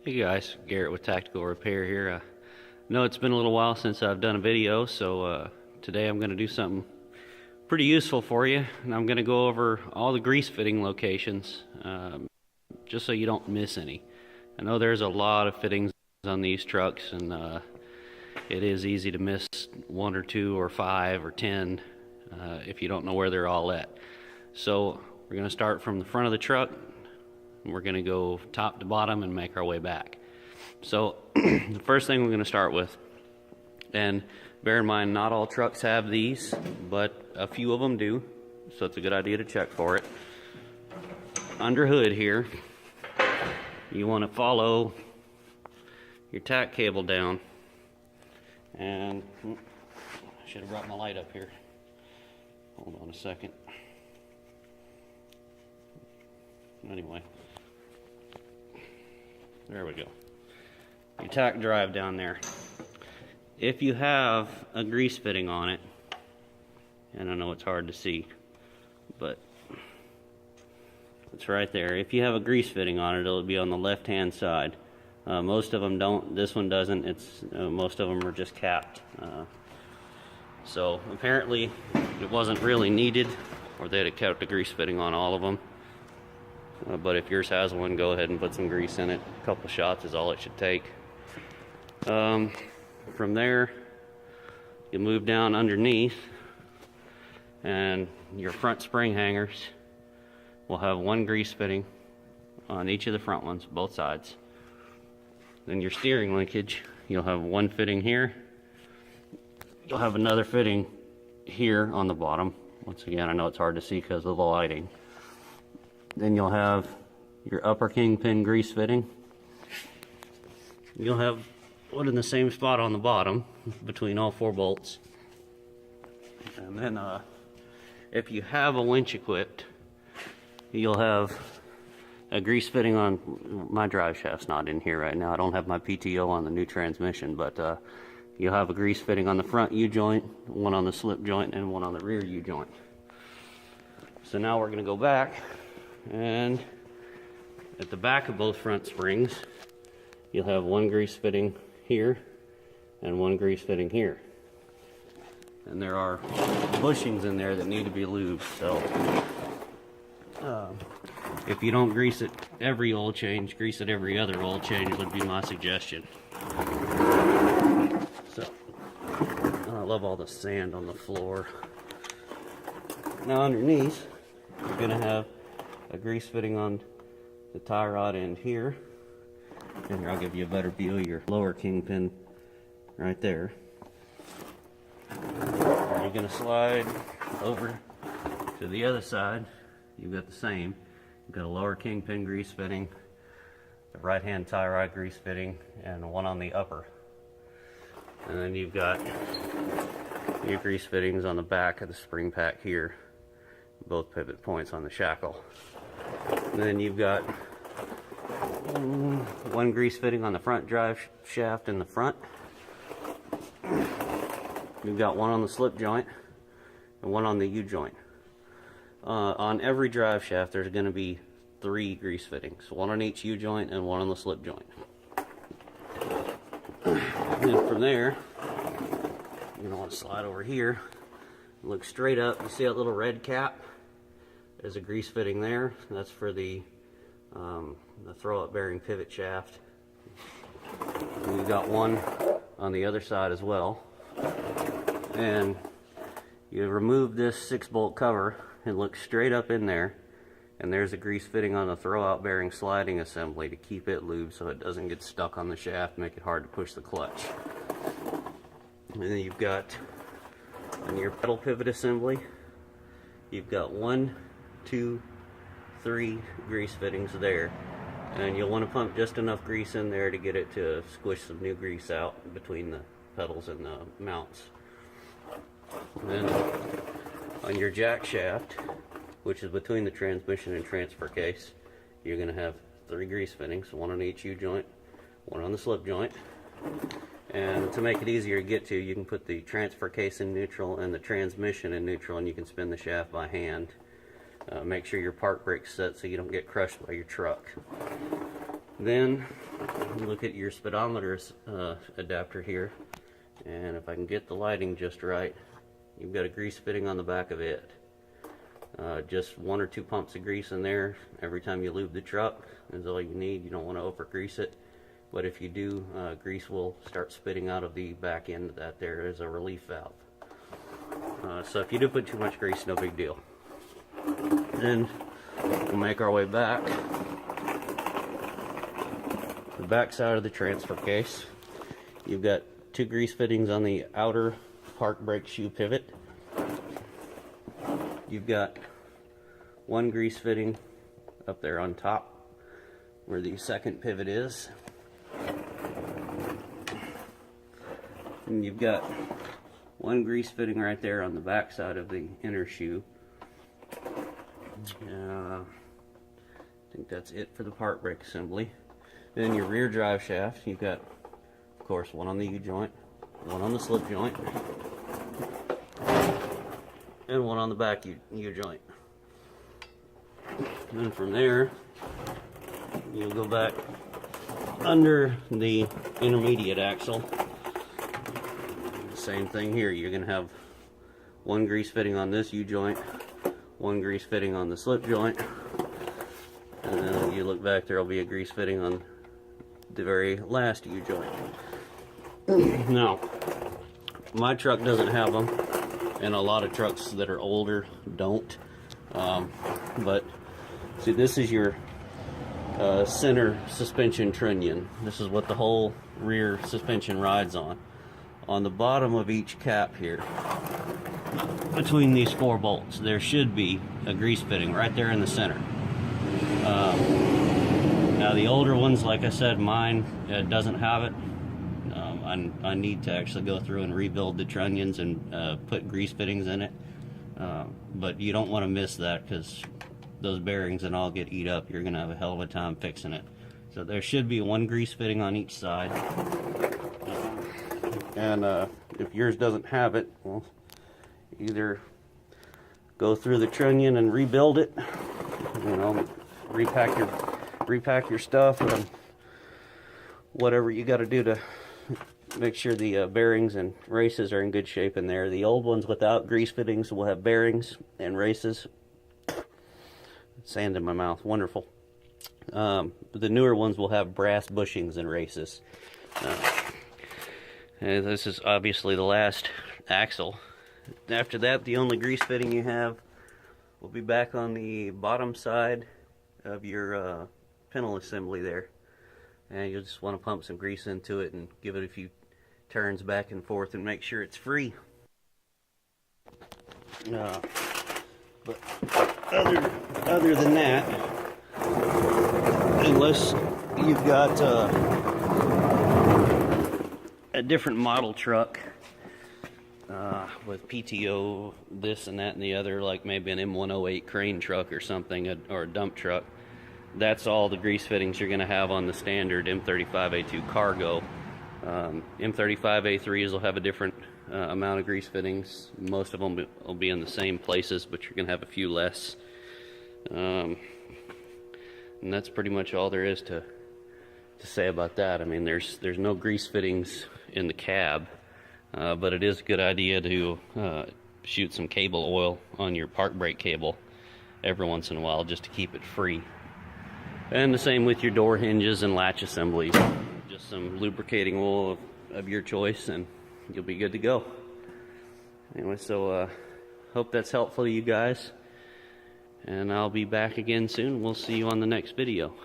Hey guys, Garrett with Tactical Repair here. I know it's been a little while since I've done a video, so today I'm going to do something pretty useful for you, and I'm going to go over all the grease fitting locations, just so you don't miss any. I know there's a lot of fittings on these trucks, and it is easy to miss 1 or 2 or 5 or 10 if you don't know where they're all at. So we're going to start from the front of the truck. We're going to go top to bottom and make our way back. So the first thing we're going to start with, and bear in mind not all trucks have these, but a few of them do, so it's a good idea to check for it. Under hood here, you want to follow your tack cable down, and I should have brought my light up here. Hold on a second. Anyway, there we go. Your tack drive down there. If you have a grease fitting on it, and I know it's hard to see, but it's right there. If you have a grease fitting on it, it'll be on the left-hand side. Most of them don't. This one doesn't. It's most of them are just capped. So apparently it wasn't really needed, or they'd have kept the grease fitting on all of them. But if yours has one, go ahead and put some grease in it. A couple shots is all it should take. From there, you move down underneath, and your front spring hangers will have one grease fitting on each of the front ones, both sides. Then your steering linkage, you'll have one fitting here. You'll have another fitting here on the bottom. Once again, I know it's hard to see because of the lighting. Then you'll have your upper Kingpin grease fitting. You'll have one in the same spot on the bottom between all 4 bolts. And then if you have a winch equipped, you'll have a grease fitting on my drive shaft's not in here right now. I don't have my PTO on the new transmission, but you'll have a grease fitting on the front U-joint, one on the slip joint, and one on the rear U-joint. So now we're going to go back, and at the back of both front springs, you'll have one grease fitting here and one grease fitting here. And there are bushings in there that need to be lubed, so if you don't grease it every oil change, grease it every other oil change would be my suggestion. So, I love all the sand on the floor. Now underneath, you're going to have a grease fitting on the tie rod end here. And here, I'll give you a better view of your lower Kingpin right there. And you're going to slide over to the other side. You've got the same. You've got a lower Kingpin grease fitting, the right hand tie rod grease fitting, and one on the upper. And then you've got your grease fittings on the back of the spring pack here, both pivot points on the shackle. And then you've got one grease fitting on the front drive shaft in the front. You've got one on the slip joint and one on the U-joint. On every drive shaft there's going to be 3 grease fittings, one on each U-joint and one on the slip joint. And from there, you're going to want to slide over here, look straight up. You see that little red cap? There's a grease fitting there. That's for the throw-up bearing pivot shaft. And we've got one on the other side as well. And you remove this 6-bolt cover and look straight up in there, and there's a grease fitting on the throw-out bearing sliding assembly to keep it lubed so it doesn't get stuck on the shaft, make it hard to push the clutch. And then you've got on your pedal pivot assembly, you've got 1, 2, 3 grease fittings there, and you'll want to pump just enough grease in there to get it to squish some new grease out between the pedals and the mounts. And then on your jack shaft, which is between the transmission and transfer case, you're going to have 3 grease fittings, one on each U-joint, one on the slip joint. And to make it easier to get to, you can put the transfer case in neutral and the transmission in neutral, and you can spin the shaft by hand. Make sure your park brake's set so you don't get crushed by your truck. Then look at your speedometer adapter here, and if I can get the lighting just right, you've got a grease fitting on the back of it. Just 1 or 2 pumps of grease in there every time you lube the truck is all you need. You don't want to over grease it, but if you do, grease will start spitting out of the back end of that there as a relief valve. So if you do put too much grease, no big deal. Then we'll make our way back. The back side of the transfer case, you've got 2 grease fittings on the outer park brake shoe pivot. You've got 1 grease fitting up there on top where the second pivot is. And you've got 1 grease fitting right there on the back side of the inner shoe. I think that's it for the park brake assembly. Then your rear drive shaft, you've got, of course, 1 on the U-joint, 1 on the slip joint, and 1 on the back U-joint. And then from there, you'll go back under the intermediate axle. Same thing here. You're going to have 1 grease fitting on this U-joint, 1 grease fitting on the slip joint, and then you look back, there will be a grease fitting on the very last U-joint. Now, my truck doesn't have them, and a lot of trucks that are older don't. But see, this is your center suspension trunnion. This is what the whole rear suspension rides on. On the bottom of each cap here, between these 4 bolts, there should be a grease fitting right there in the center. Now the older ones, like I said, mine doesn't have it. I need to actually go through and rebuild the trunnions and put grease fittings in it. But you don't want to miss that, because those bearings and all get eat up. You're going to have a hell of a time fixing it. So there should be 1 grease fitting on each side. And if yours doesn't have it, well, either go through the trunnion and rebuild it, you know, repack your stuff, and whatever you got to do to make sure the bearings and races are in good shape in there. The old ones without grease fittings will have bearings and races. Sand in my mouth, wonderful. The newer ones will have brass bushings and races. And this is obviously the last axle. After that, the only grease fitting you have will be back on the bottom side of your pintle assembly there. And you'll just want to pump some grease into it and give it a few turns back and forth and make sure it's free. But other than that, unless you've got a different model truck with PTO, this and that and the other, like maybe an M108 crane truck or something, or a dump truck, that's all the grease fittings you're going to have on the standard M35A2 cargo. M35A3s will have a different amount of grease fittings. Most of them will be in the same places, but you're going to have a few less. And that's pretty much all there is to say about that. I mean, there's no grease fittings in the cab, but it is a good idea to shoot some cable oil on your park brake cable every once in a while, just to keep it free. And the same with your door hinges and latch assemblies. Just some lubricating oil of your choice, and you'll be good to go. Anyway, so hope that's helpful to you guys, and I'll be back again soon. We'll see you on the next video.